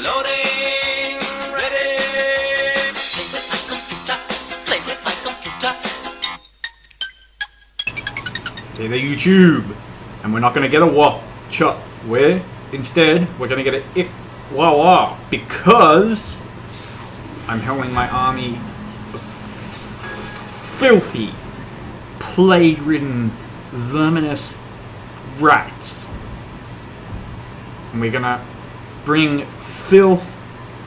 Loading, ready. Play with my computer. Play with my computer. Hey there, YouTube, and we're not gonna get a wop chop. Instead we're gonna get a ik wah wah because I'm helming my army of filthy, plague-ridden, verminous rats, and we're gonna bring filth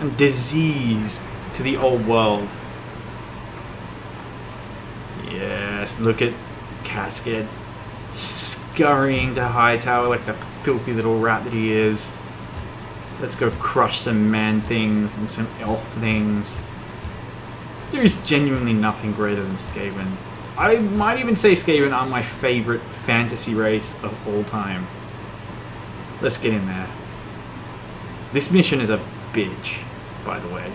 and disease to the old world. Yes, look at Casket scurrying to Hightower like the filthy little rat that he is. Let's go crush some man things and some elf things. There is genuinely nothing greater than Skaven. I might even say Skaven are my favorite fantasy race of all time. Let's get in there. This mission is a bitch, by the way.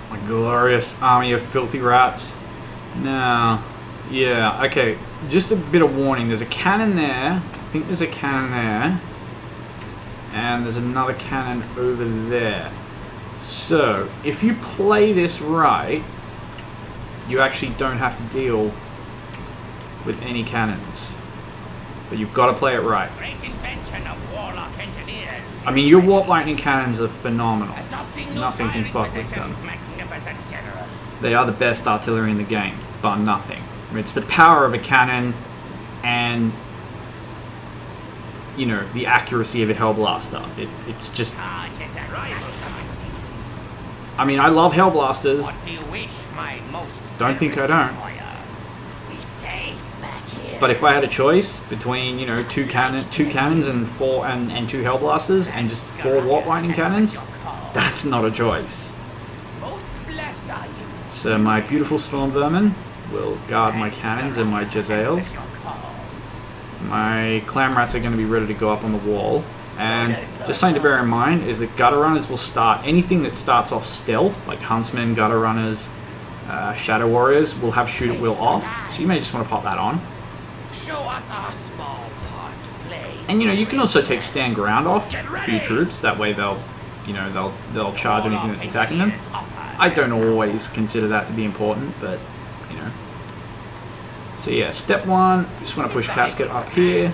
My glorious army of filthy rats. Now, yeah, okay. Just a bit of warning. There's a cannon there. I think there's a cannon there. And there's another cannon over there. So, if you play this right, you actually don't have to deal with any cannons. But you've got to play it right. I mean, your warp lightning cannons are phenomenal. Nothing can fuck with them. They are the best artillery in the game, but nothing. It's the power of a cannon and, you know, the accuracy of a Hellblaster. It's just... I mean, I love Hellblasters. Don't think I don't. But if I had a choice between, you know, two cannons and two Hellblasters and just 4 warp lightning cannons, that's not a choice. So my beautiful storm vermin will guard my cannons and my Jezzails. My clam rats are going to be ready to go up on the wall. And just something to bear in mind is that gutter runners will start anything that starts off stealth, like huntsmen, gutter runners, shadow warriors, will have shoot at will off. So you may just want to pop that on. And you know, you can also take stand ground off for your troops. That way they'll charge anything that's attacking them. I don't always consider that to be important, but you know. So yeah, step 1, just want to push Casket up here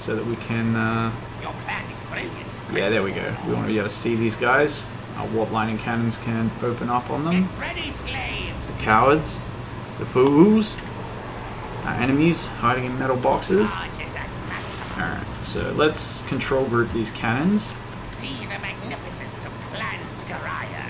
so that we can. Yeah, there we go. We want to be able to see these guys. Our warp lightning cannons can open up on them. The cowards, the fools, our enemies hiding in metal boxes. Alright, so let's control group these cannons. See the magnificence of Clan Scaraya.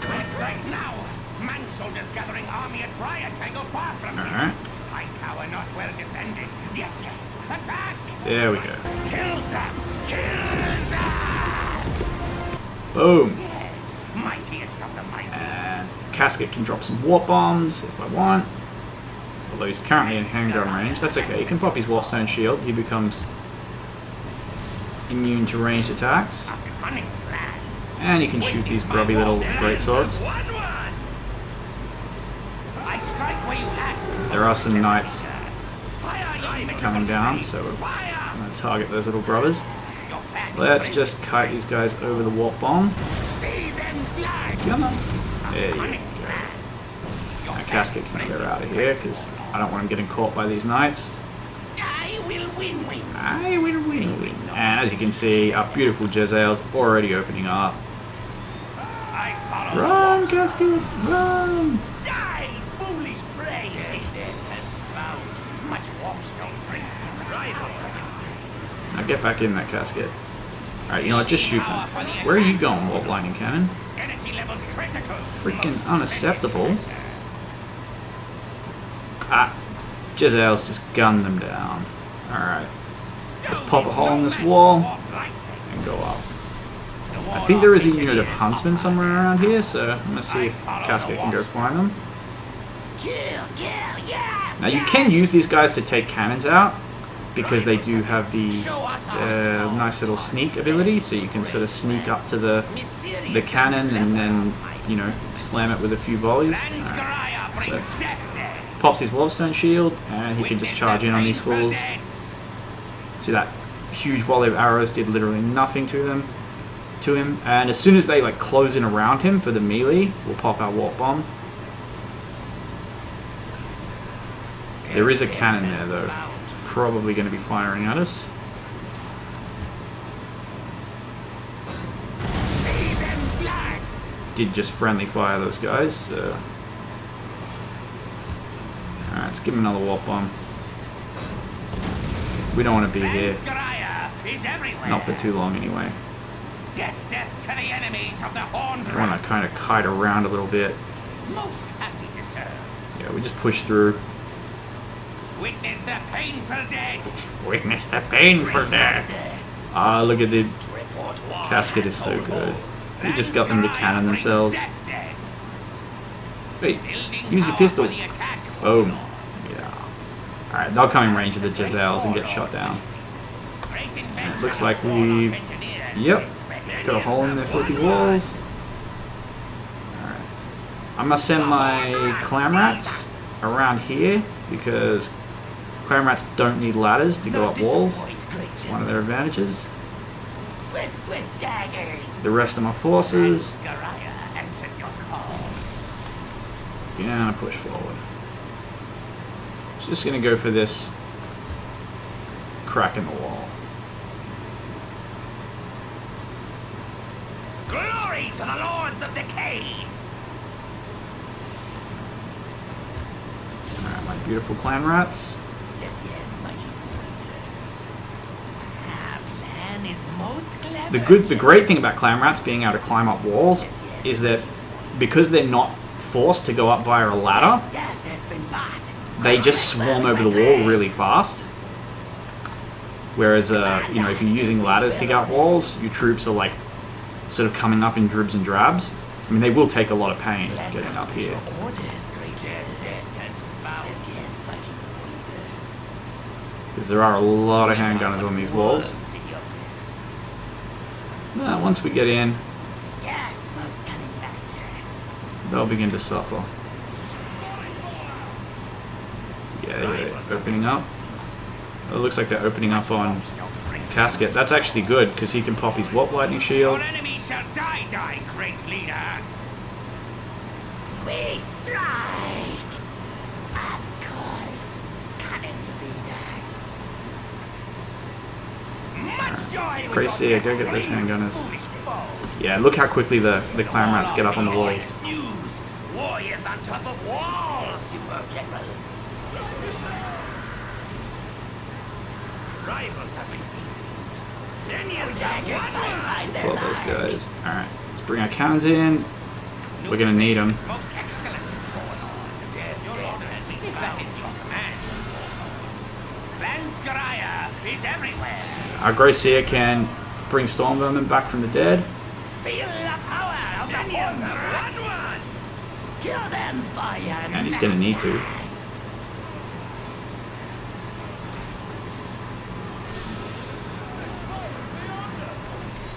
West right now. Man soldiers gathering army at Briar Tangle far from here. High tower not well defended. Yes, yes. Attack! There we go. Kill them! Kill them! Boom! Yes, mightiest of the mighty. And Casket can drop some warp bombs if I want. Although he's currently in handgun range. That's okay. He can pop his Warstone shield. He becomes immune to ranged attacks. And he can shoot these grubby little greatswords. There are some knights coming down, so I'm going to target those little grubbers. Let's just kite these guys over the warp bomb. Come on. There you go. Now Casket can get out of here because I don't want him getting caught by these knights. I will win. I will win. And as you can see, our beautiful Jezzail's already opening up. Run, Casket! Run! Die, foolish prey! Death has found much warpstone brings me Now get back in that Casket. Alright, you know what? Just shoot them. Where are you going, warp lightning cannon? Energy levels critical. Freaking unacceptable. Ah, Jezzail's just gunned them down. Alright. Let's pop a hole in this wall and go up. I think there is a unit of huntsmen somewhere around here, so I'm going to see if Casket can go find them. Now you can use these guys to take cannons out, because they do have the nice little sneak ability, so you can sort of sneak up to the cannon and then, you know, slam it with a few volleys. So, pops his Warstone shield, and he can just charge in on these fools. See that huge volley of arrows did literally nothing to him. And as soon as they like close in around him for the melee, we'll pop our warp bomb. There is a cannon there though. It's probably going to be firing at us. Did just friendly fire those guys. So. Alright, let's give him another warp bomb. We don't want to be here. Not for too long anyway. Death to the enemies of the Horned I want to kind of kite around a little bit. Most happy to serve. Yeah, we just push through. Witness the painful death. Witness the painful death. Ah, look at this. Casket is so good. We just got them to cannon themselves. Wait, use your pistol. Boom. Yeah. Alright, they'll come in range of the Jezzails and get shot down. And it looks like we've... Yep. Got a hole in their filthy walls. Alright. I'm gonna send my clam rats around here because clam rats don't need ladders to go up walls. It's one of their advantages. Swift daggers. The rest of my forces gonna push forward. Just gonna go for this crack in the wall. Glory to the Lords of Decay. Alright, my beautiful clan rats. Yes, mighty lord. Our plan is most clever. The great thing about clan rats being able to climb up walls is that because they're not forced to go up via a ladder, they just swarm over the wall really fast. Whereas, you know, if you're using ladders to get up walls, your troops are like sort of coming up in dribs and drabs. I mean, they will take a lot of pain getting up here. Because there are a lot of handgunners on these walls. Now, once we get in, they'll begin to suffer. Yeah, they're opening up. It looks like they're opening up on Casket. That's actually good, because he can pop his Warp Lightning Shield. Your enemy shall die, great leader. We strike. Of course, cunning leader. Much joy with Pretty sick, go get those handgunners. foolish foe. Yeah, look how quickly the clan rats get up on the walls. News. Warriors on top of walls, superb general. Rivals have been seen. Pull up those guys. Alright, let's bring our cannons in. We're gonna need them. Most excellent. Your order has been back in your command. Lanskariah is everywhere. Our Grey Seer can bring Storm Vermin back from the dead. Feel the power of the Horned Rat. Kill them, fire. And he's gonna need to.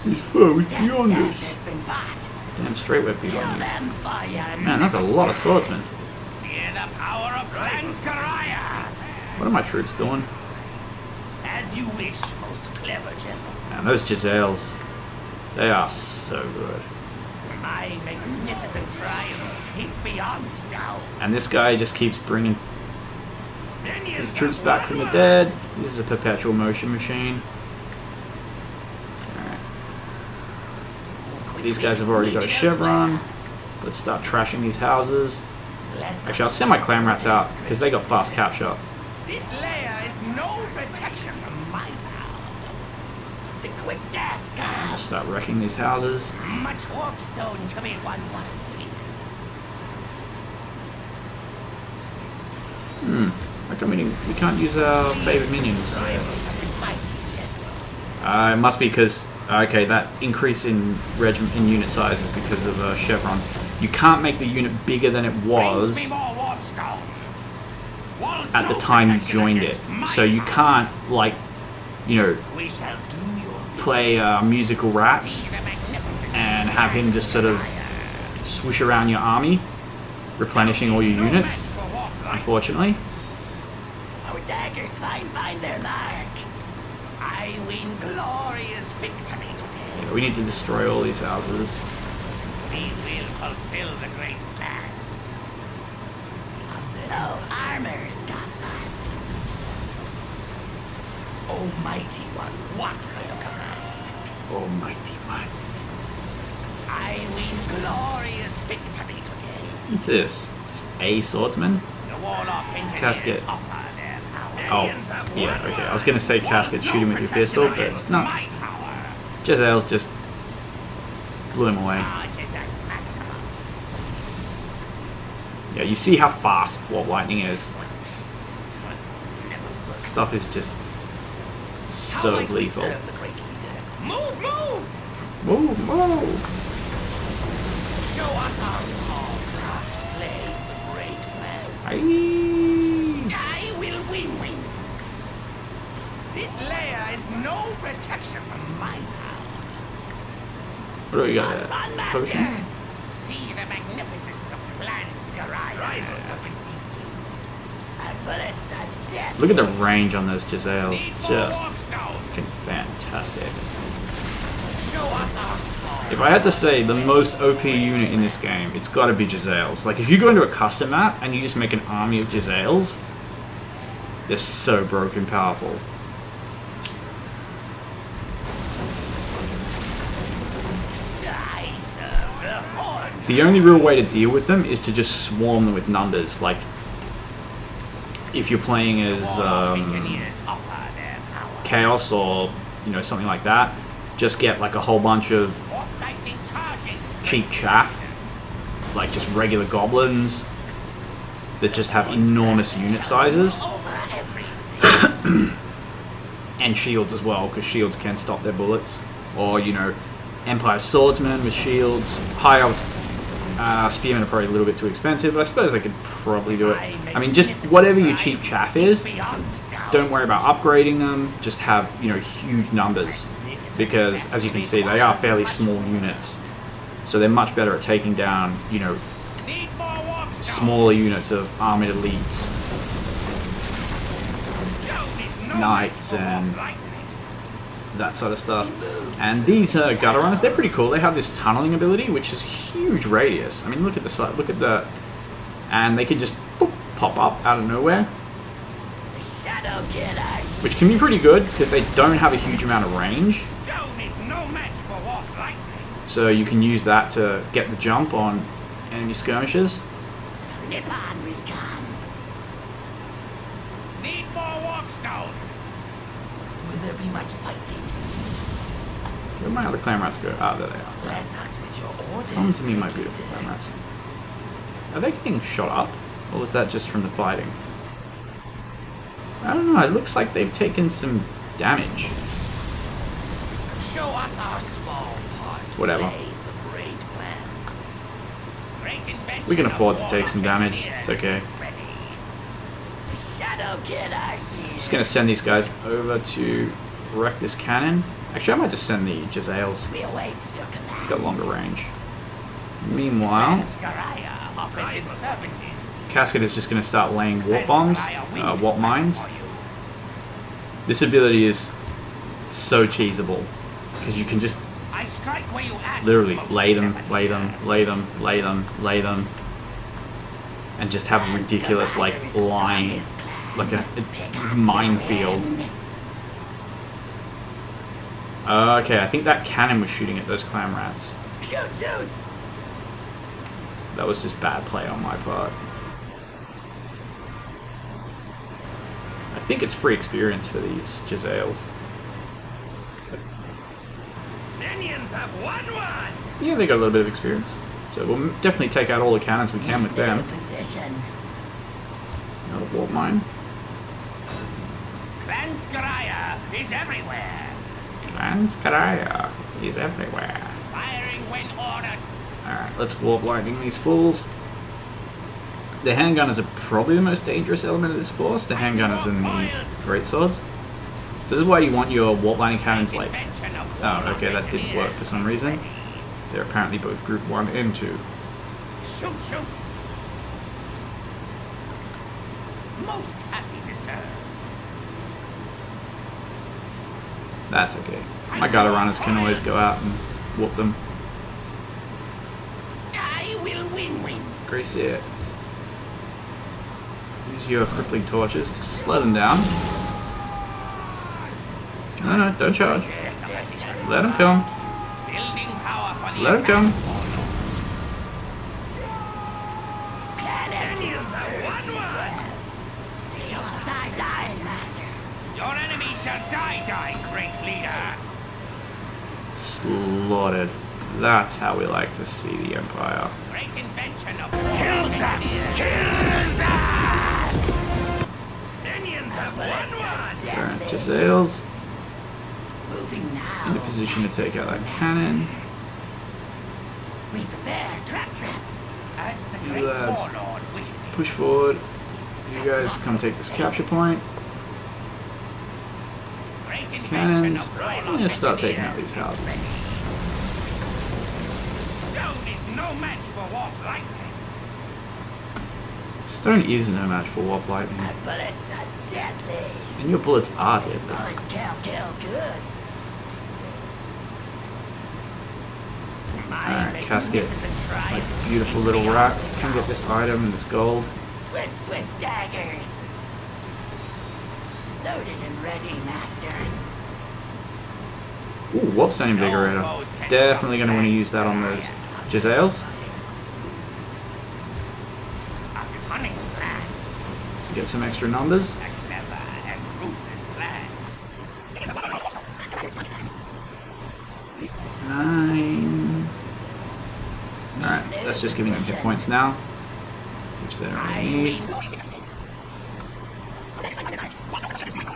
His foe is beyond us. Damn straight we're beyond you. Man, that's a lot of swordsmen. Hear the power of Lanskariah. What are my troops doing? As you wish, most clever general. Man, those Jezzails, they are so good. My magnificent triumph is beyond doubt. And this guy just keeps bringing his troops back from the dead. This is a perpetual motion machine. These guys have already got a chevron. Let's start trashing these houses. Actually, I'll send my clan rats out because they got fast capture. This layer is no protection from my power. The quick death I'll guard. start wrecking these houses. Much warpstone to be won. How come we can't use our favorite minions? It must be because okay, that increase in unit size is because of chevron. You can't make the unit bigger than it was at the time you joined it. So you can't, like, you know, play musical rats and have him just sort of swoosh around your army, replenishing all your units, unfortunately. Our daggers find their mark. I I win glorious victory today. Yeah, we need to destroy all these houses. We will fulfill the great plan. No armor stops us. Almighty One, what are your commands? Almighty One. I win glorious victory today. What's this? Just a swordsman? The Warlock engineers Casket. offer their power. Oh, yeah, okay. I was gonna say casket, shoot him with your pistol, but no. My power. Jezzael's just blew him away. Charges at maximum. Yeah, you see how fast Warp Lightning is. Stuff is just so lethal. Move, move! Move, move! Show us our small craft. Play the great plan. Aye. I will win. This layer is no protection from my power. What do we got there? Run, Potion? Master! See the magnificence of Clan Scaraya. Rivals have been seen. Our bullets are death. Look at the range on those Jezzaels. Need more Just warp stone. fucking fantastic. Show us our small. If I had to say the most OP unit in this game, it's gotta be Jezzaels. Like, if you go into a custom map and you just make an army of Jezzaels, they're so broken powerful. I serve the Horde. The only real way to deal with them is to just swarm them with numbers. Like, if you're playing as Warlock engineers offer their power. Chaos or, you know, something like that, just get like a whole bunch of Warp lightning charging. cheap chaff, like just regular goblins that just have enormous unit sizes, Over everything. and shields as well, because shields can stop their bullets. Or, you know, Empire swordsmen with shields. High elves spearmen are probably a little bit too expensive, but I suppose they could probably do it. I mean, just whatever your cheap chaff is, don't worry about upgrading them, just have, you know, huge numbers. Because, as you can see, they are fairly small units. So they're much better at taking down, you know, Need more warp stone. smaller units of armored elites, Stone is no knights, match for and warp lightning. that sort of stuff. And these gutter runners, they're pretty cool. They have this tunneling ability, which is a huge radius. I mean, look at the side, look at the, and they can just boop, pop up out of nowhere, Shadow Killer. which can be pretty good because they don't have a huge amount of range. Stone is no match for warp lightning. So you can use that to get the jump on enemy skirmishes. Nippon we come. Need more warp stone. Will there be much fighting? Where my other clan rats go? Ah, there they are. Bless us with your orders. Come to me, my beautiful clan rats. Are they getting shot up? Or was that just from the fighting? I don't know, it looks like they've taken some damage. Show us our small part. Whatever. Play the great plan. Great invention We can of afford to take some warlock damage. It's okay. engineers is ready. The Shadow Killer here. Just gonna send these guys over to wreck this cannon. Actually, I might just send the Jezzaels. We await your command. Got longer range. Meanwhile, Scaraya offers its services. Casket is just gonna start laying warp bombs, warp mines. This ability is so cheesable because you can just I strike where you ask. literally most lay them, never lay dare. them, lay them, lay them, lay them, and just have a ridiculous like line, like a minefield. Okay, I think that cannon was shooting at those clan rats. Shoot, shoot. That was just bad play on my part. I think it's free experience for these Jezzaels. Minions have won one. Yeah, they got a little bit of experience. So we'll definitely take out all the cannons we can with them. Position. Another warp mine. Clan Scaraya is everywhere. Lanskaya is everywhere. Firing when ordered. Alright, let's warp lightning these fools. The handgunners are probably the most dangerous element of this force. The handgunners and the greatswords. So this is why you want your warp lightning cannons like... Invention of Oh, warlock okay, that didn't work for some engineers reason. is ready. They're apparently both group 1 and 2. Shoot, shoot. Most happy to serve. That's okay. My gutter runners can always go out and whoop them. I will win. Grease it. Use your crippling torches to slow them down. No, don't charge. Let them come. Building power for the Let them come. Your enemy shall die, great leader. Slaughtered. That's how we like to see the Empire. Great invention of kill them! Kill them! Minions have won. Alright, Jezzail's Moving now. in a position to take out that cannon. We prepare trap. As the You great lads warlord wishes. push forward. You guys come take this capture point. Great invention Cannons. of I'm warlord. gonna start taking out these houses. Stone is no match for warp lightning. Stone is no match for warp lightning. Our bullets are deadly. And your bullets are deadly. Bullet kill good. Alright, Casket. Like beautiful little rat. Can get this item and this gold. Swift daggers. Loaded and ready, master. Ooh, Warpstone Invigorator. Definitely going to want to use that on those Jezzails. A cunning plan. Get some extra numbers. A clever and ruthless plan. 9. Alright, that's just giving them hit points now. Which they don't really need.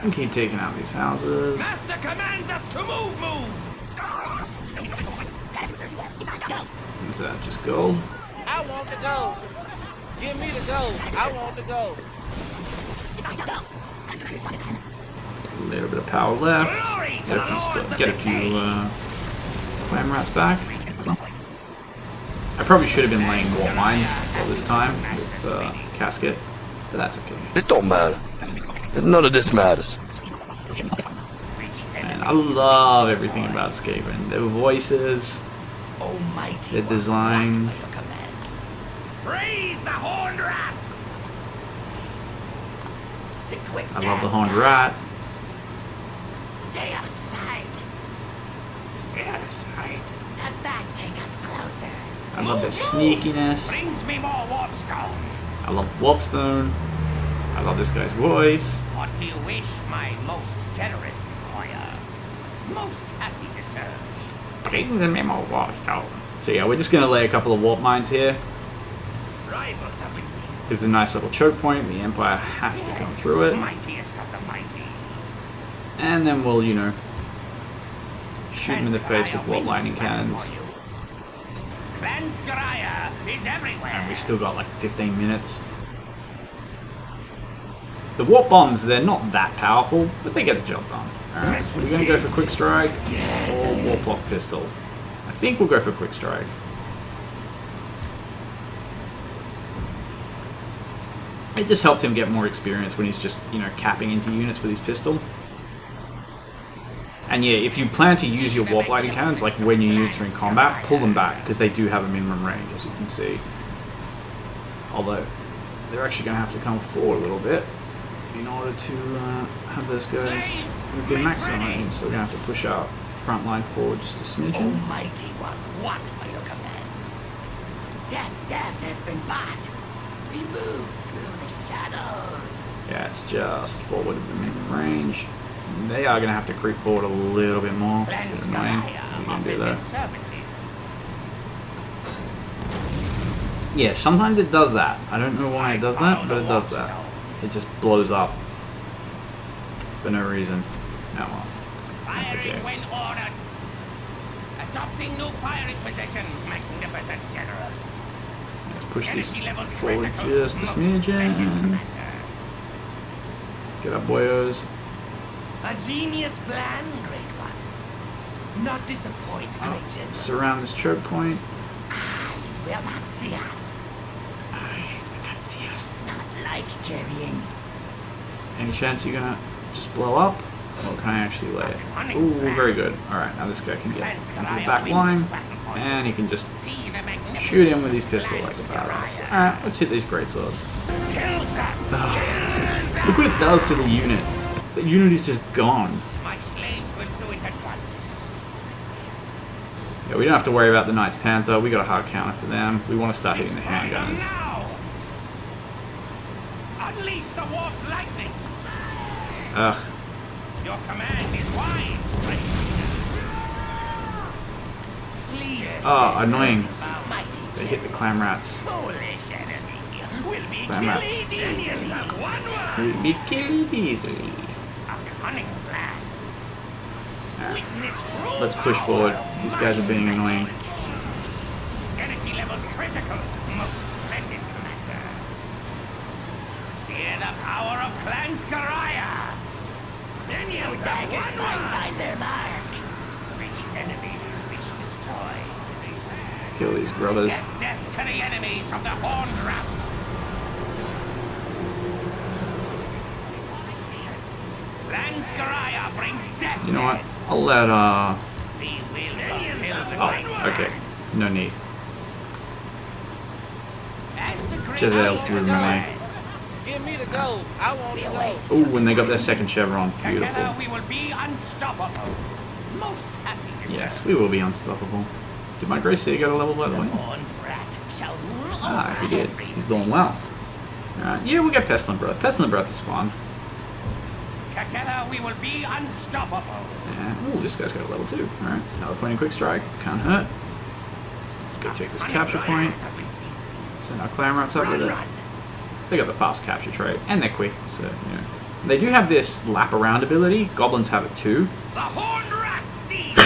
And keep taking out these houses. Master commands us to move! Is that just gold? I want the gold. Give me the gold. I want the gold. A little bit of power left. Glory to Get a few, clam rats back. I probably should have been laying warp mines all this time with Casket, but that's okay. It don't matter. None of this matters. And I love everything about Skaven. Their voices, Almighty their designs. your commands. Praise the horned rats! The quick I love the horned rat. Stay out of sight. Does that take us closer? I love their sneakiness. Brings me more warpstone. I love Warpstone. I love this guy's voice. What do you wish, my most generous employer? Most happy to serve. Bring the memo Warpstone. So yeah, we're just going to lay a couple of warp mines here. Rivals have been seen. There's a nice little choke point. The Empire have to come through it. Mightiest of the mighty. And then we'll, you know, shoot them in the face with warp lightning cannons. Granskariah is everywhere. And we still got like 15 minutes. The warp bombs, they're not that powerful, but they get the job done. Alright, so we're going to go for quick strike or warp lock pistol. I think we'll go for quick strike. It just helps him get more experience when he's just, you know, capping into units with his pistol. And yeah, if you plan to use your warp lightning cannons, like when your units are in combat, pull them back, because they do have a minimum range, as you can see. Although, they're actually going to have to come forward a little bit in order to have those guys with their maximum range. So we're going to have to push our front line forward just a smidgen. Almighty one, what are your commands? Death has been bought. We move through the shadows. Yeah, it's just forward of the minimum range. And they are going to have to creep forward a little bit more. It's a bit annoying. We're going to do that. Yeah, sometimes it does that. I don't know why it does that, but it does that. It just blows up for no reason. Oh well, that's Firing okay. when ordered. Adopting new firing position, magnificent general. Let's push this Energy levels forward critical. just a Most smidgen. splendid, Commander. Get up, boyos. A genius plan, great one. Not disappoint, great general. Surround this choke point. Eyes will not see us. Eyes will not see us. Not like carrying. Any chance you're gonna just blow up? Or can I actually lay it? Ooh, very good. Alright, now this guy can get into the back line. And he can just shoot him with his pistol like a badass. Alright, let's hit these greatswords. Look what it does to the unit. The unit is just gone. My slaves will do it at once. Yeah, we don't have to worry about the Knights Panther. We got a hard counter for them. We want to start hitting the handguns. Now! Unleash the warp lightning! Ugh. Your command is wise, friend. Oh, annoying. Mighty They hit the clam rats. foolish enemy. Will be Clam rats. killed easily. One word. We'll be killed easily. A cunning plan. Witness true Let's push forward. These guys are being annoying. Energy levels critical. Most splendid commander. Hear the power of Clan Scaraya. Minions have Daggers find their mark. Which enemy will which destroy? Kill these brothers. Death to the enemies of the Horned Rat. Clan Scaraya brings death. You know what? I'll let, We will fulfill the oh, great okay. No need. As the great Giselle Iron through Man. me. Give me the gold. I want the gold. Ooh, when they got their second chevron. Together Beautiful. we will be unstoppable. Most happy to Yes, we will be unstoppable. Did my Grey Seer go to level, by the way? Horned rat shall rule Ah, over he did. every He's doing well. Alright, yeah, we'll get Pestilent Breath. Pestilent Breath is fun. Together we will be unstoppable. And, ooh, this guy's got a level 2. Alright, another point in quick strike. Can't hurt. Let's go take this capture point. Send our clam rats up with it. They got the fast capture trait, and they're quick, so, you know. They do have this lap around ability. Goblins have it too. The Horned Rat sees.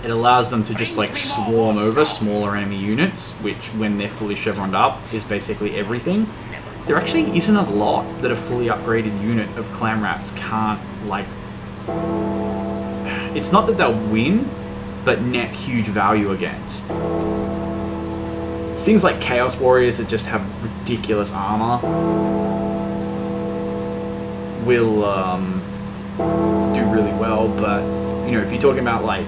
It allows them to just like swarm over smaller enemy units, which when they're fully chevroned up is basically everything. There actually isn't a lot that a fully upgraded unit of clam rats can't, like... It's not that they'll win, but net huge value against. Things like Chaos Warriors that just have ridiculous armor will do really well, but, you know, if you're talking about like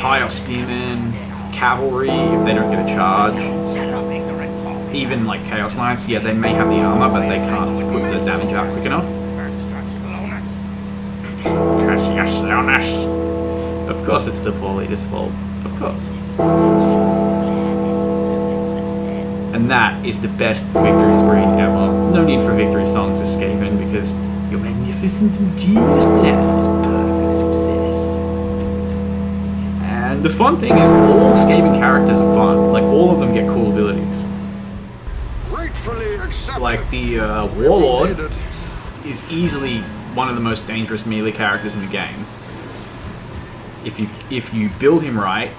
High Elf Spearmen, Cavalry, if they don't get a charge, even like Chaos Knights, yeah, they may have the armor, but they can't put the damage out quick enough. Of course it's the poor leader's fault. Of course. And that is the best victory screen ever. No need for victory songs for Skaven because your magnificent and genius plan is perfect success. And the fun thing is all Skaven characters are fun. Like all of them get cool abilities. Gratefully accepted. Like the Warlord is easily one of the most dangerous melee characters in the game. If you build him right,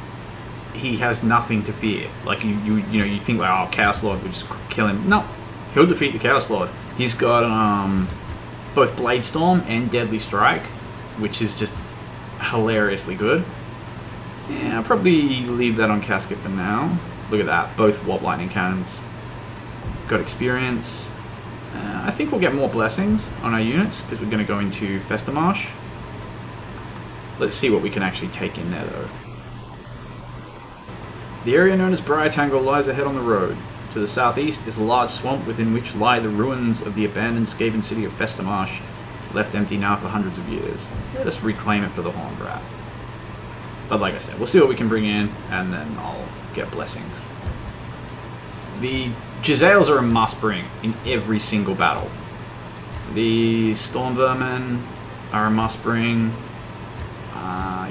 he has nothing to fear. Like you think like, oh, Chaos Lord would just kill him. No, he'll defeat the Chaos Lord. He's got both Blade Storm and Deadly Strike, which is just hilariously good. Yeah, I'll probably leave that on Casket for now. Look at that, both Warp Lightning Cannons. Got experience. I think we'll get more blessings on our units because we're going to go into Festamarsh. Let's see what we can actually take in there though. The area known as Briar Tangle lies ahead on the road. To the southeast is a large swamp within which lie the ruins of the abandoned Skaven city of Festamarsh, left empty now for hundreds of years. Let us reclaim it for the Horned Rat. But like I said, we'll see what we can bring in, and then I'll get blessings. The Giselles are a must bring in every single battle. The Storm Vermin are a must bring.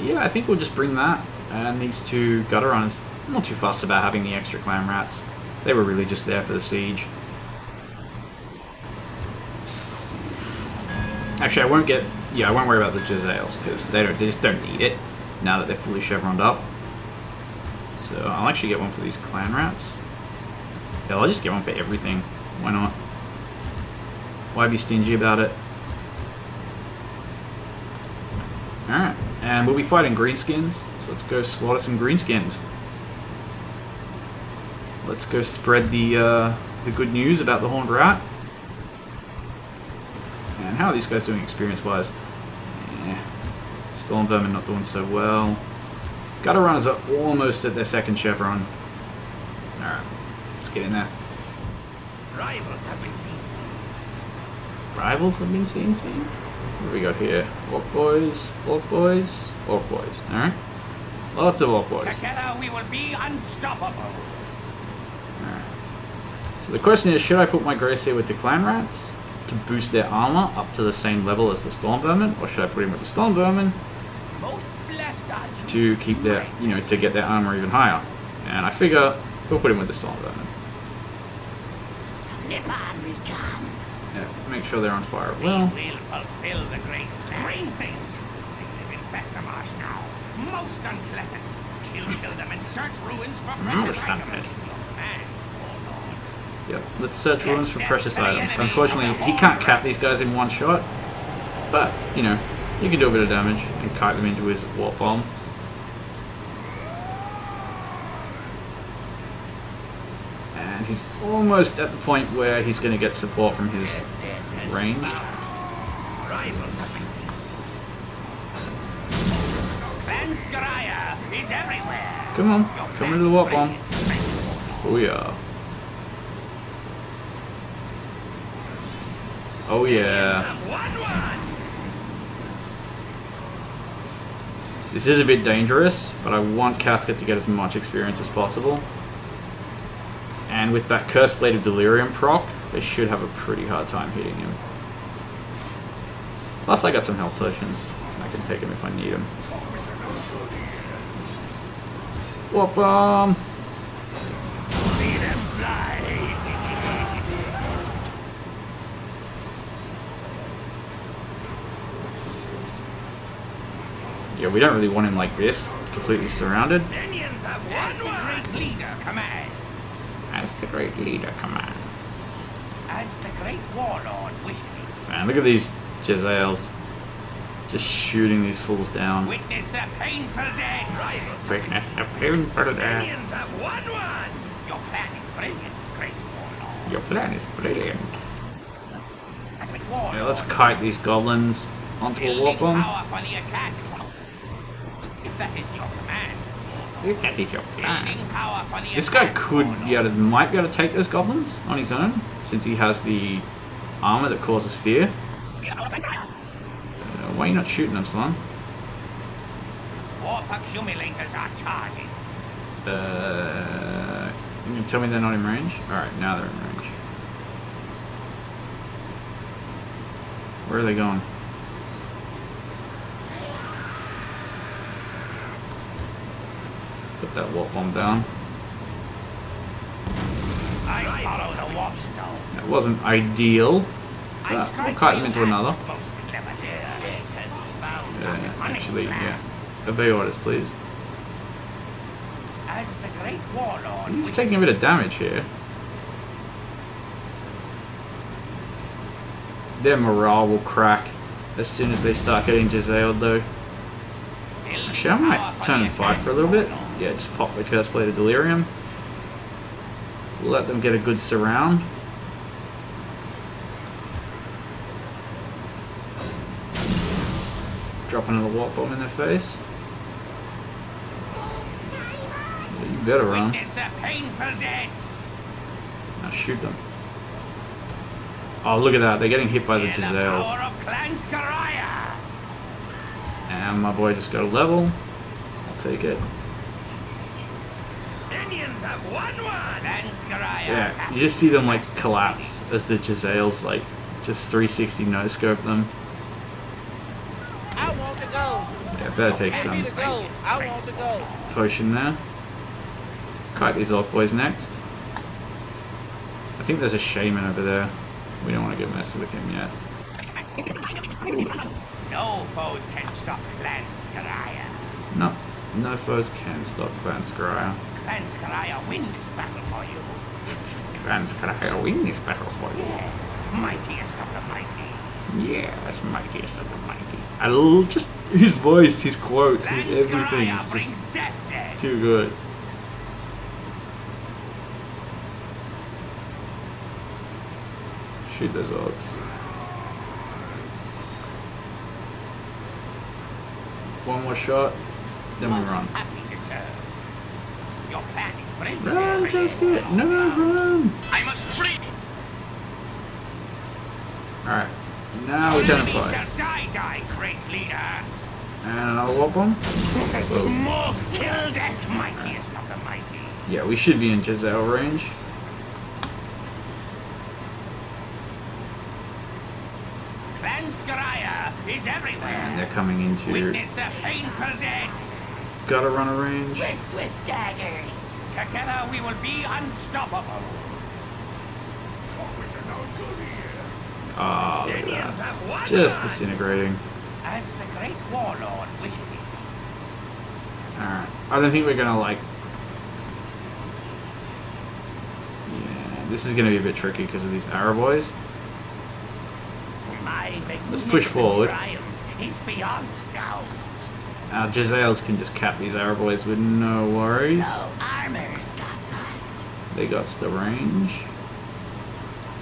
Yeah, I think we'll just bring that, and these two Gutter Runners. I'm not too fussed about having the extra Clam Rats. They were really just there for the siege. Actually, I won't worry about the Giselles, because they just don't need it, now that they're fully chevroned up. So, I'll actually get one for these Clan Rats. Yeah, I'll just get one for everything. Why not? Why be stingy about it? Alright, and we'll be fighting greenskins, so let's go slaughter some greenskins. Let's go spread the the good news about the Horned Rat. And how are these guys doing experience-wise? Storm Vermin not doing so well. Gutter Runners are almost at their second chevron. Alright, let's get in there. Rivals have been seen. Rivals have been seen. What do we got here? Orc boys, Orc boys, Orc boys. Alright. Lots of Orc boys. Together we will be unstoppable. Alright. So the question is, should I put my Gracie with the Clan Rats to boost their armor up to the same level as the Storm Vermin? Or should I put him with the Storm Vermin Most blessed are you. to keep their, to get their armor even higher? And I figure we'll put him with the Storm Vermin. Nippon we come. Yeah, make sure they're on fire as We well. will fulfill the great things. They live in Vestermarsh now. Most unpleasant. Kill them and search ruins for precious Most items. unpleasant. Man, oh Lord. Yep, let's search ruins for precious items. Unfortunately, he can't cap these guys in one shot. But, you can do a bit of damage and kite them into his warp bomb. And he's almost at the point where he's going to get support from his range. Rivals have been seen. Is everywhere. Come on, come into the warp bomb. Booyah. Oh yeah. This is a bit dangerous, but I want Casket to get as much experience as possible. And with that Cursed Blade of Delirium proc, they should have a pretty hard time hitting him. Plus I got some health potions. I can take him if I need him. Warp bomb! See them fly. Yeah, we don't really want him like this, completely surrounded. Minions have as the great leader commands. As the great leader commands. As the great warlord wishes it. Man, look at these Jezzails. Just shooting these fools down. Witness the painful death. Witness the painful death. Minions have won one. Your plan is brilliant, great warlord. Your plan is brilliant. As great warlord. Yeah, let's kite these goblins onto a Building warp bomb. power for the attack. If that is your command. If that is your plan. Building power for the This guy attack, could, warlord. might be able to take those goblins on his own, since he has the armor that causes fear. Why are you not shooting them, son? Warp accumulators are charging. You can tell me they're not in range? Alright, now they're in range. Where are they going? Put that warp bomb down. I follow the warp stone. That wasn't ideal. But we'll kite them into another. Actually, yeah. Obey orders, please. As the great warlord. He's taking a bit of damage here. Their morale will crack as soon as they start getting Jezzailed, though. Actually, I might turn and fight for a little bit. Yeah, just pop the Cursed Blade of Delirium. Let them get a good surround. Drop another warp bomb in their face. Yeah, you better run. Witness the painful deaths. Now shoot them. Oh, look at that. They're getting hit by the In the Jezzails. power of Clan Scaraya. And my boy just got a level. I'll take it. Minions have won one. Clan Scaraya. Yeah, you just see them like collapse as the Jezzails like just 360 no-scope them. I want to go. Yeah, better take Give me some the go. I want to go. potion there. Kite these orc boys next. I think there's a shaman over there. We don't want to get messy with him yet. No foes can stop Clan Scaraya. No, no foes can stop Clan Scaraya. Clan Scaraya win this battle for you. Clan Scaraya win this battle for you. Yes, mightiest of the mighty. Yes, mightiest of the mighty. I just his voice, his quotes, Clan his everything Scaraya is brings just death dead. too good. Shoot those orcs. One more shot, then we run. Happy to serve. Your plan is brilliant. Run, Casket! No, run! I must flee. Alright, now we turn and Enemy fight. shall die, great leader. And another warp bomb. More kill death, mightiest of the mighty. Yeah, we should be in Giselle range. Clan Scaraya is everywhere. And they're coming into Witness the painful deaths. gutter runner range. Swift daggers. Together we will be unstoppable. Ah, look at Minions that. have won. Just disintegrating. As the great warlord wishes it. Alright. I don't think we're gonna like... Yeah, this is gonna be a bit tricky because of these arrow boys. My Let's push forward. triumph is beyond doubt. Our Giselles can just cap these arrow boys with no worries. No armor stops us. They got the range.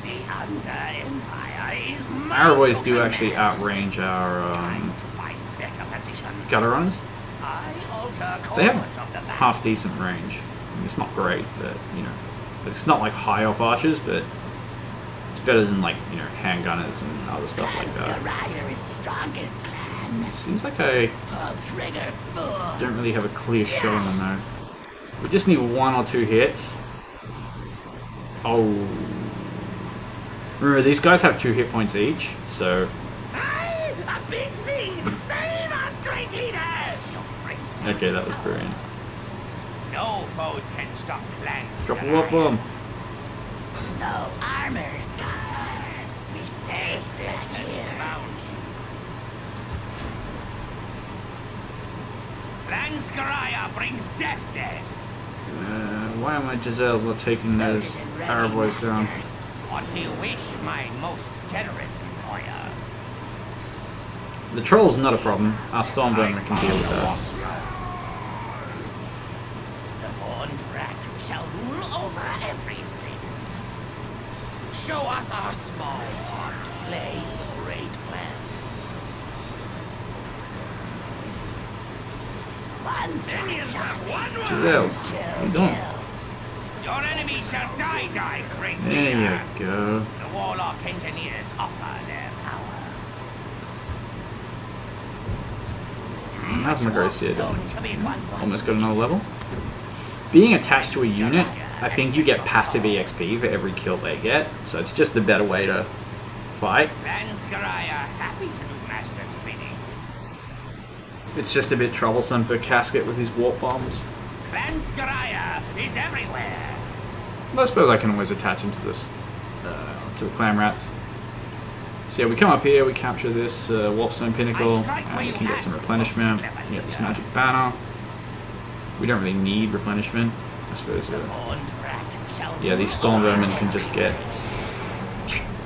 The Under Empire is mine Arrow boys to do command. actually outrange our Time to find better position. gutter runners. I alter They have course of the battle. half decent range. I mean, it's not great, but you know, it's not like high off archers, but it's better than like, you know, handgunners and other stuff like that. Scaraya is strongest clan. Seems like I Pull trigger fool. don't really have a clear shot on them though. We just need 1 or 2 hits. Oh. Remember, these guys have 2 hit points each, so Hey, a big thief! Save us, great leader! okay, that was brilliant. No foes can stop clans. Drop a warp bomb. No armor stops us. We safe back here. Found you. Clan Scaraya brings death dead. Why are my Giselles not taking those arrow boys down? What do you wish, my most generous employer? The troll's not a problem. Our Stormvermin can deal with that. The horned rat shall rule over everything. Show us our small part to play in the great plan. One Minions have won. Giselles, what are you doing? Your enemy shall die, great There leader. you go. The warlock engineers offer their power. How's my Gracia doing? Stone to be won. Almost got another level. Being attached to a unit, I think you get passive EXP for every kill they get, so it's just a better way to fight. Clan Scaraya happy to do master's bidding. It's just a bit troublesome for Casket with his warp bombs. Clan Scaraya is everywhere. But I suppose I can always attach him to this, to the clam rats. So yeah, we come up here, we capture this Warpstone Pinnacle, and we can get some replenishment. We can get this magic banner. We don't really need replenishment, I suppose. Horned rat shall Yeah, these rule over Stormvermin can just get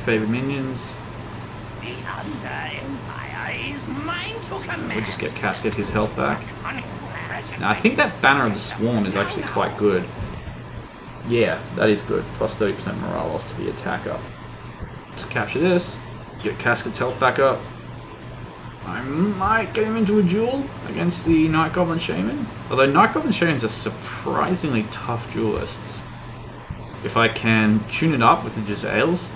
favored minions. The Under Empire is mine to command. We'll just get Casket his health back. Cunning treasure Now, I think that Banner of the Swarm is actually quite good. Yeah, that is good. Plus 30% morale loss to the attacker. Just capture this. Get Casket's health back up. I might get him into a duel against the Night Goblin Shaman. Although Night Goblin Shamans are surprisingly tough duelists. If I can tune it up with the Giselles,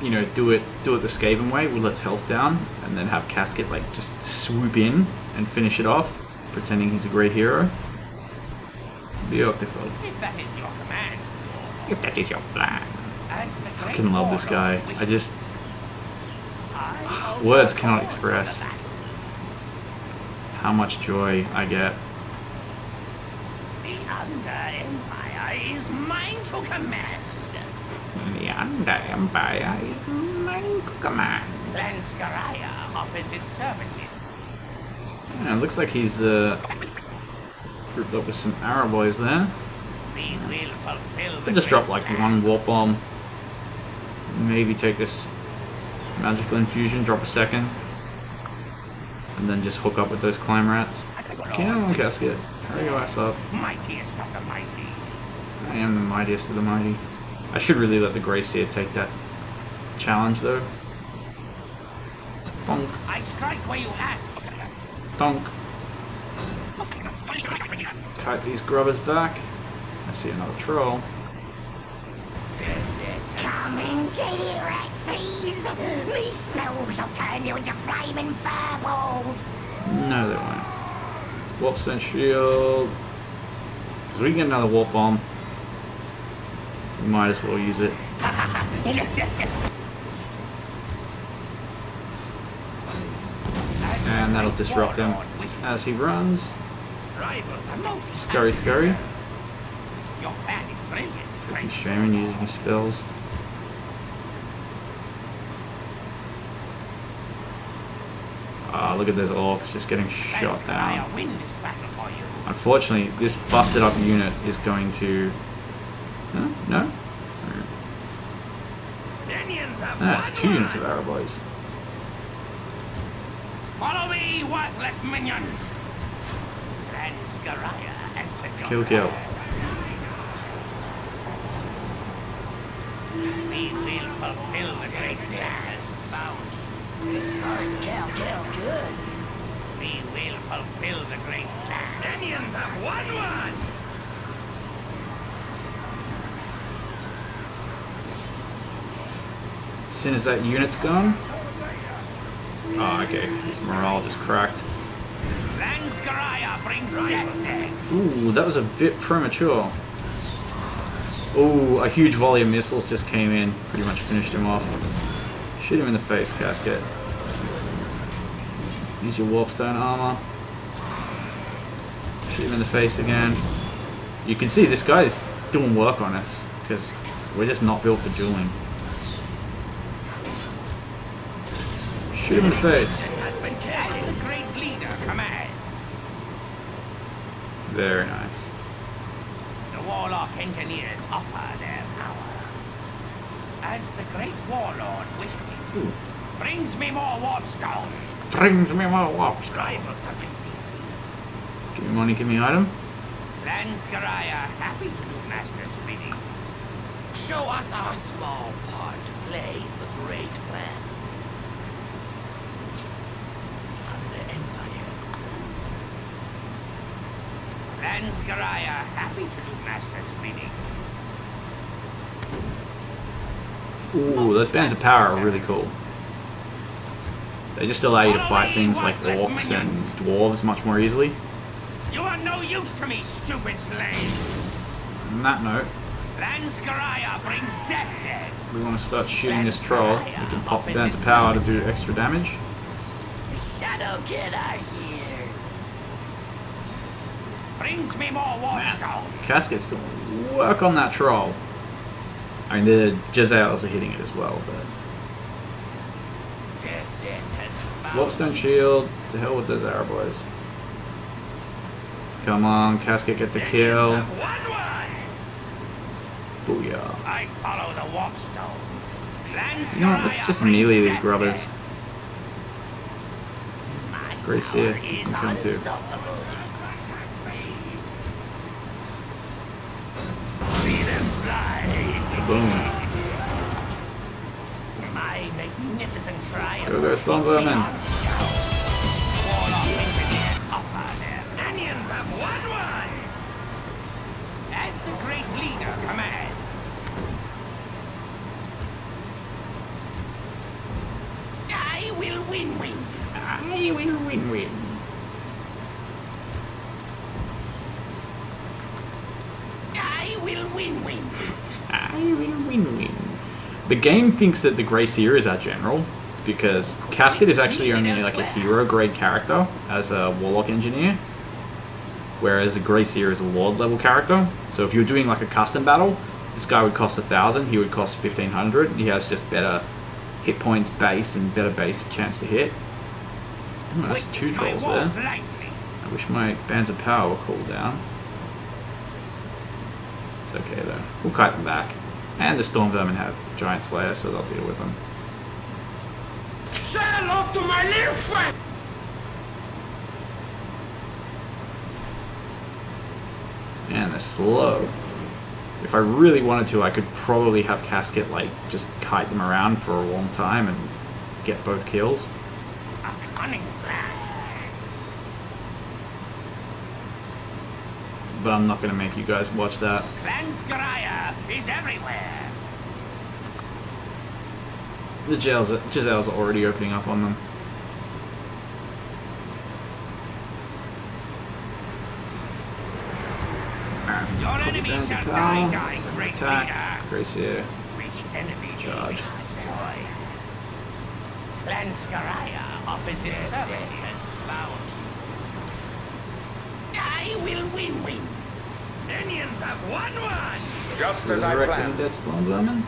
you know, do it the Skaven way with its health down, and then have Casket like just swoop in and finish it off, pretending he's a great hero. Beautiful. If that is your command. If that is your plan. As the I great fucking love this guy. warlord I just... I alter Words cannot course of express the battle. how much joy I get. The Under Empire is mine to command. The Under Empire is mine to command. Clan Scaraya offers its services. Yeah, it looks like he's grouped up with some arrow boys there. We will fulfill the I'll just great drop like plan. one warp bomb. Maybe take this magical infusion, drop a second. And then just hook up with those climb rats. Come on, Casket. Hurry your ass up. Mightiest of the mighty. I am the mightiest of the mighty. I should really let the Grey Seer take that challenge though. Donk, I strike where you ask. donk. Kite these grubbers back. I see another troll. Coming, J.D. Rexies! These spells will turn you into flaming fireballs! No, they won't. Warpstone shield. Because we can get another warp bomb. We might as well use it. And that'll disrupt him as he runs. Scurry, scurry. Your plan is brilliant. He's shaman using his spells. Ah, look at those orcs just getting shot down. I'll win this battle for you. Unfortunately, this busted up unit is going to... Huh? No? Minions have No, it's 2 units of arrow boys. Follow me, worthless minions! Lanskariah answers your Kill, kill. We will fulfill the great death bound. Kill, good. We will fulfill the great plan. Minions have won! As soon as that unit's gone... Oh, okay. His morale just cracked. Lanskariah brings death. Ooh, that was a bit premature. Ooh, a huge volley of missiles just came in. Pretty much finished him off. Shoot him in the face, Casket. Use your Warpstone armor. Shoot him in the face again. You can see this guy's doing work on us, because we're just not built for dueling. Shoot him in the face. Has been as the great leader commands. Very nice. The Warlock engineers offer their power. As the great warlord wished it. Ooh. Brings me more warpstone. Brings me more warps. Rivals have been seen. Give me money, give me item. Lanskariah happy to do master's bidding. Show us our small part to play in the great plan. Under Empire rules. Lanskariah happy to do master's bidding. Ooh, those bands of power are really cool. They just allow you to fight things like orcs and dwarves much more easily. You are no use to me, stupid slaves. On that note, Lanskariah brings death dead. we want to start shooting this troll. We can pop the bands of power to do extra damage. The Shadow Kid are here. Brings me more warpstone. Casket's to work on that troll. I mean, the Jezzails are hitting it as well, but... Death has found. Warpstone shield, to hell with those arrow boys. Come on, Casket, get the kill. Minions have won. Booyah. I follow the warpstone. Lanskariah You know what, let's just brings melee these death grubbers. dead. My Great Seer power can is come too. unstoppable. See them fly. Boom. My magnificent triumph. Go, Storm Vermin. Warlock engineers offer their minions have won. As the great leader commands. I will win. I will win. I will win. I will win. The game thinks that the Grey Seer is our general, because Casket is actually only like a hero grade character as a Warlock engineer, whereas the Grey Seer is a Lord level character. So if you're doing like a custom battle, this guy would cost 1,000, he would cost 1,500. He has just better hit points base and better base chance to hit. Oh, that's 2 trolls there. I wish my bands of power were cooled down. It's okay though. We'll kite them back. And the Storm Vermin have Giant Slayer, so they'll deal with them. Say hello to my little friend! And they're slow. If I really wanted to, I could probably have Casket like just kite them around for a long time and get both kills. A cunning plan. But I'm not going to make you guys watch that. Clan Scaraya is everywhere. The Giselles are already opening up on them. Your enemy Down to shall power. die, great Attack. leader. Gracia. Which enemy do you Charge. wish to destroy? Clan Scaraya offers its services. I will win. Minions have won one. Just as I Resurrecting planned. Dead Stormvermin.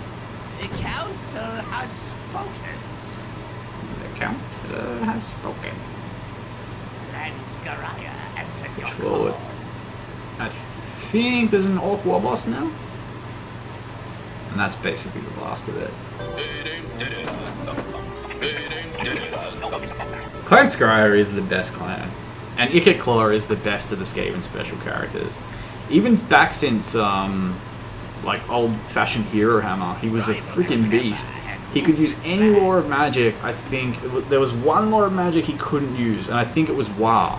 The council has spoken. The Count has spoken. Clan Scaraya answers your Push forward. call. I think there's an Orc War Boss now. And that's basically the last of it. Clan Scryer is the best clan. And Icket Claw is the best of the Skaven special characters. Even back since, like, old-fashioned Hero Hammer, he was a freaking beast. He could use any Law of Magic, I think. There was one Law of Magic he couldn't use, and I think it was Wa,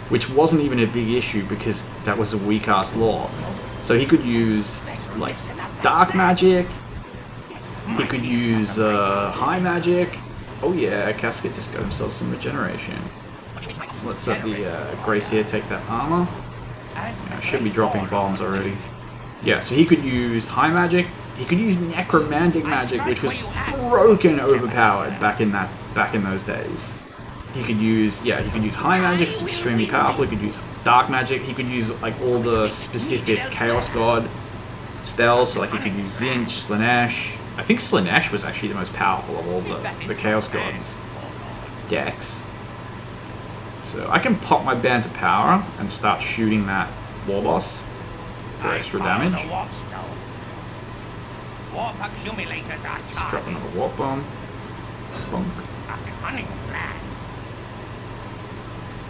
which wasn't even a big issue because that was a weak-ass law. So he could use, like, Dark Magic, he could use High Magic. Oh yeah, Casket just got himself some regeneration. Let's let the Gracier take that armor. Yeah, should be dropping bombs already. Yeah, so he could use High Magic. He could use Necromantic Magic, which was broken overpowered back in those days. He could use High Magic, which is extremely powerful. He could use Dark Magic. He could use like all the specific Chaos God spells. So like he could use Zinch, Slanesh. I think Slanesh was actually the most powerful of all the Chaos Gods decks. So I can pop my Bands of Power and start shooting that War Boss for extra damage. Warp accumulators are Just drop charged. another Warp Bomb. Bonk. A cunning plan.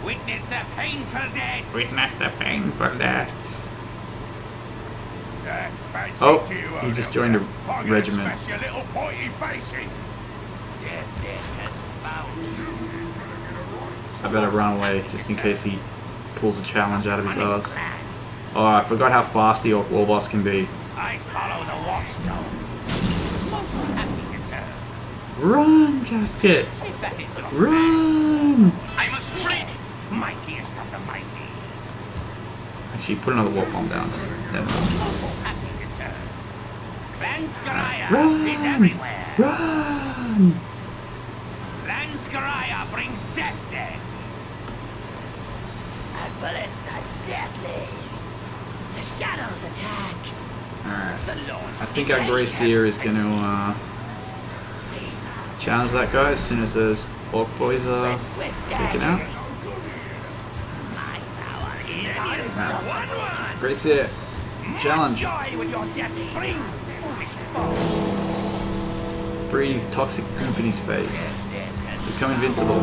Witness the painful deaths. Witness the painful deaths. Oh, He just joined a regiment. Smash your little pointy face in. Death has found you. I better run away just in case he pulls a challenge out of his ass. Oh, I forgot how fast the Orc War Boss can be. I follow the Warpstone. Most happy to serve. Run, Casket! If that is your Run! I must free this mightiest of the mighty. Actually, put another Warp Bomb down. Never mind. Most happy to serve. Clan Scaraya Run! is everywhere. Run! Clan Scaraya brings death. Our bullets are deadly. The shadows attack. Alright. The Lord I think our Gracier is going to challenge that guy as soon as those Orc boys are Swift taken out. daggers. My power is Nah. unstoppable. Gracier, challenge. Joy with your death spring, foolish foes. Breathe toxic goop in his face. Become invincible.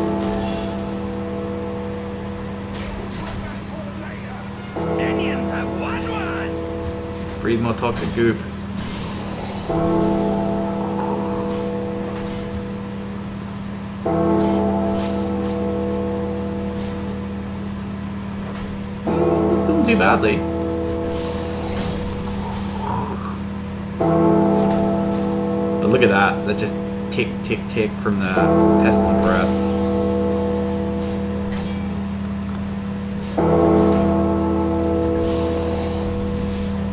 Minions have won one. Breathe more toxic goop. Doesn't do badly. But look at that. That just tick, tick, tick from the pestilent breath.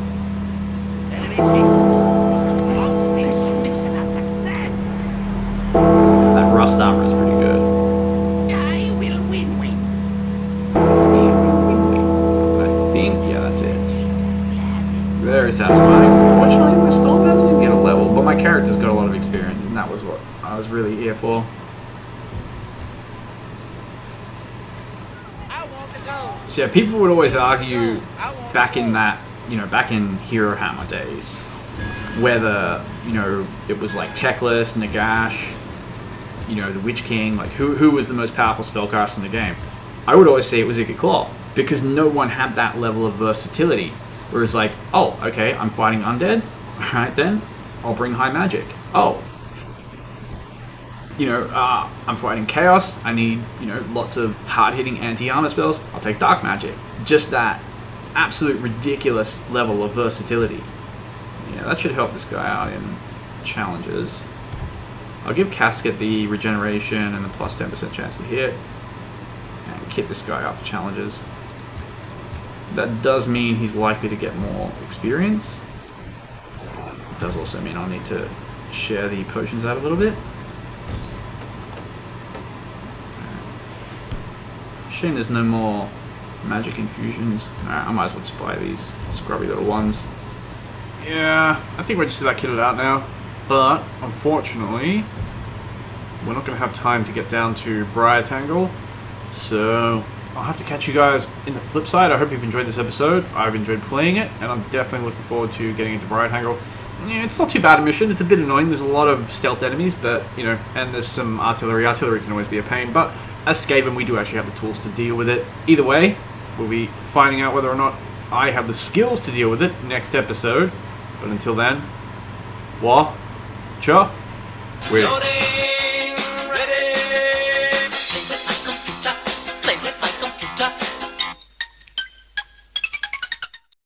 Enemy chief. Hostage mission a success. That rust armor is pretty good. I will win. I think, yeah, that's it. Very satisfying. Unfortunately, the Stormvermin didn't get a level, but my character's got a lot of experience, and that was what I was really here for. I want to go. So yeah, people would always argue I want back to in go. that, back in Hero Hammer days, whether, it was like Teclis, Nagash, the Witch King, like who was the most powerful spellcaster in the game. I would always say it was Icket Claw, because no one had that level of versatility. Whereas like, oh, okay, I'm fighting undead. Alright then, I'll bring high magic. Oh. You know, I'm fighting chaos. I need, you know, lots of hard-hitting anti-armor spells. I'll take dark magic. Just that absolute ridiculous level of versatility. Yeah, that should help this guy out in challenges. I'll give Casket the regeneration and the plus 10% chance to hit. And kit this guy up for challenges. That does mean he's likely to get more experience. It does also mean I'll need to share the potions out a little bit. Shame there's no more magic infusions. Alright, I might as well just buy these scrubby little ones. Yeah, I think we're just about kitted out now. But, unfortunately, we're not going to have time to get down to Briar Tangle. So, I'll have to catch you guys in the flip side. I hope you've enjoyed this episode. I've enjoyed playing it, and I'm definitely looking forward to getting into Briar Tangle. Yeah, it's not too bad a mission. It's a bit annoying. There's a lot of stealth enemies, but, you know, and there's some artillery. Artillery can always be a pain, but as Skaven, we do actually have the tools to deal with it. Either way, we'll be finding out whether or not I have the skills to deal with it next episode. But until then, watch out. Weird.